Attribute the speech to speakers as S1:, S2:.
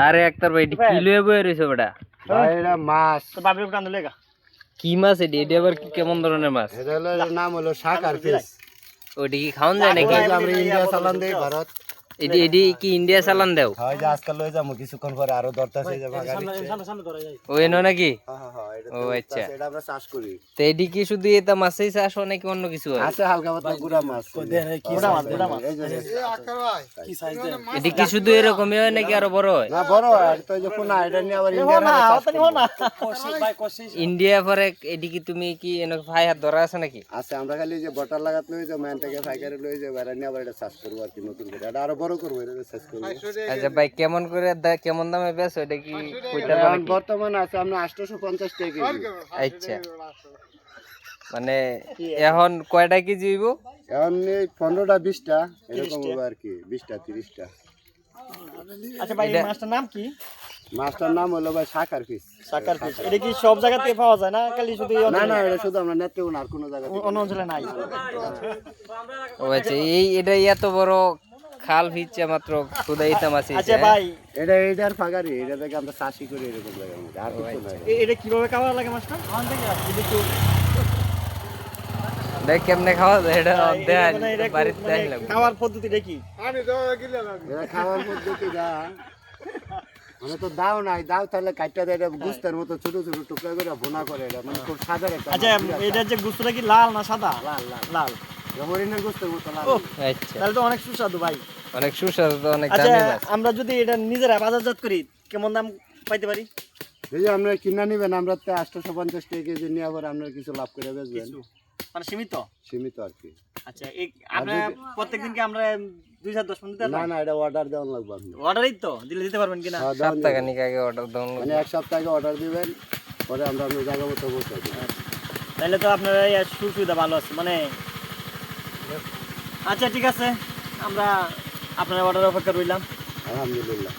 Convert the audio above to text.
S1: আরে একটার ভাই কি লয়ে বয়ে রইছো বেটা?
S2: ভাই এটা মাছ।
S3: তো বাবরি টান দিলেগা
S1: কি মাছ এটি? এটি আবার কেমন ধরনের মাছ?
S2: এটা হলো এর নাম হলো শাক আর ফিশ।
S1: ওইটি কি খাওয়ান যায় নাকি?
S2: ওই যে আমরা ইন্ডিয়া চালান দেই ভারত।
S1: এটি কি ইন্ডিয়া চালান দেও?
S2: হয় যে আজকাল লয়ে যাবো কিছুক্ষণ পরে আরো দরতাছে যে ভাগা দিচ্ছে।
S3: সামনে ধরে যায়
S1: ওই নো নাকি?
S2: হ্যাঁ এটা
S1: ও আচ্ছা।
S2: এটা আমরা চাষ করি।
S1: তো এটি কি শুধু এটা মাছই চাষ হয় নাকি অন্য কিছু হয়?
S2: আছে হালকা পাতলা গুড়া মাছ।
S3: গুড়া মাছ
S2: এই যে
S3: কি সাইজ দেন
S1: এটি কি শুধু এরকমই হয় নাকি আরো বড় হয়?
S2: না বড় আর তো যে কোনা এটা নিয়ে আবার ইন্ডিয়া
S3: না অতনি হো না কোশি ভাই কোশি
S1: ইন্ডিয়া পরে এটি কি তুমি কি এনে ফাই হাত ধরা আছে নাকি?
S2: আছে আমরা খালি যে বটার লাগাত লই যে ম্যানটাকে ফাইকারে লই যে বাইরে নিয়ে আবার এটা চাষ করব আর কি নতুন করে এটা আরো বড় করব এটা চাষ করব।
S1: আচ্ছা ভাই কেমন করে কেমন দামে বেচো এটা কি কইতে পারো
S2: এখন
S1: নাকি?
S2: বর্তমানে আছে আমরা 850 টাকা কেজি।
S1: আচ্ছা মানে এখন কয়টা কেজি হইব?
S2: এখন এই 15টা 20টা এরকম হবে আর কি 20টা 30টা।
S3: আচ্ছা ভাই এই মাছটার নাম কি?
S2: মাছটার নাম হলো ভাই শাক আর ফিশ।
S3: সাকার ফিশ এটা কি সব জায়গাতে পাওয়া যায় না খালি শুধু
S2: না না এটা শুধু আমরা নেতে আর কোনো জায়গা
S3: অন্য অঞ্চলে নাই
S1: ও আচ্ছা এই এটা এত বড় খাল ভিজছে মাত্র খুদাইতা মাছ
S3: আচ্ছা ভাই
S2: এটার ফাগারি এটা থেকে আমরা চাষি করি এরকম জায়গার মধ্যে আর কিছু নাই।
S3: এটা কিভাবে খাওয়া লাগে মাছটা ওখান থেকে যদি একটু
S1: দেখ কেমনে খাওয়া যায় এটা দেন
S3: মানে এটা
S1: বাড়িতে
S3: মানে
S1: আইলাম
S3: খাওয়ার পদ্ধতিটা কি
S2: এটা খাওয়ার পদ্ধতি দা মানে তো দাও নাই দাও তাহলে কাটটা দেয় এটা গুস্তের মতো ছোট ছোট টুকরা করে ভুনা করে এটা মানে খুব সাদার একটা
S3: আচ্ছা এটা যে গুস্তটা কি লাল না সাদা
S2: লাল লাল
S3: লাল
S2: হরিণের গুস্তের মতো লাল।
S3: ও
S1: আচ্ছা
S3: তাহলে তো অনেক সুস্বাদু ভাই
S1: অনেক সুস্বাদু তো অনেক
S3: আচ্ছা
S1: দামি মাছ
S3: আমরা যদি এটা নিজেরা বাজারজাত করি কেমন দাম পাইতে পারি
S2: এই যে আপনারা কিনা নিবেন আমরা তো 850 টাকা কেজি নিয়ে আবার আপনারা কিছু লাভ করে বেচবেন
S3: মানে সীমিত
S2: সীমিত আর কি।
S3: আচ্ছা এই আমরা প্রত্যেকদিন কি আমরা 2010 দিতে
S2: না না এটা অর্ডার দেওয়া লাগবে আপনি
S3: অর্ডারই তো দিলে দিতে পারবেন কিনা
S1: সপ্তাহখানিক আগে অর্ডার দেওয়া
S2: মানে এক সপ্তাহ আগে অর্ডার দিবেন পরে আমরা আপনার জায়গা মতো পৌঁছে দেব।
S3: তাহলে তো আপনার এই সুবিধা ভালো আছে মানে আচ্ছা ঠিক আছে আমরা আপনার অর্ডার অপেক্ষা রইলাম
S2: আলহামদুলিল্লাহ।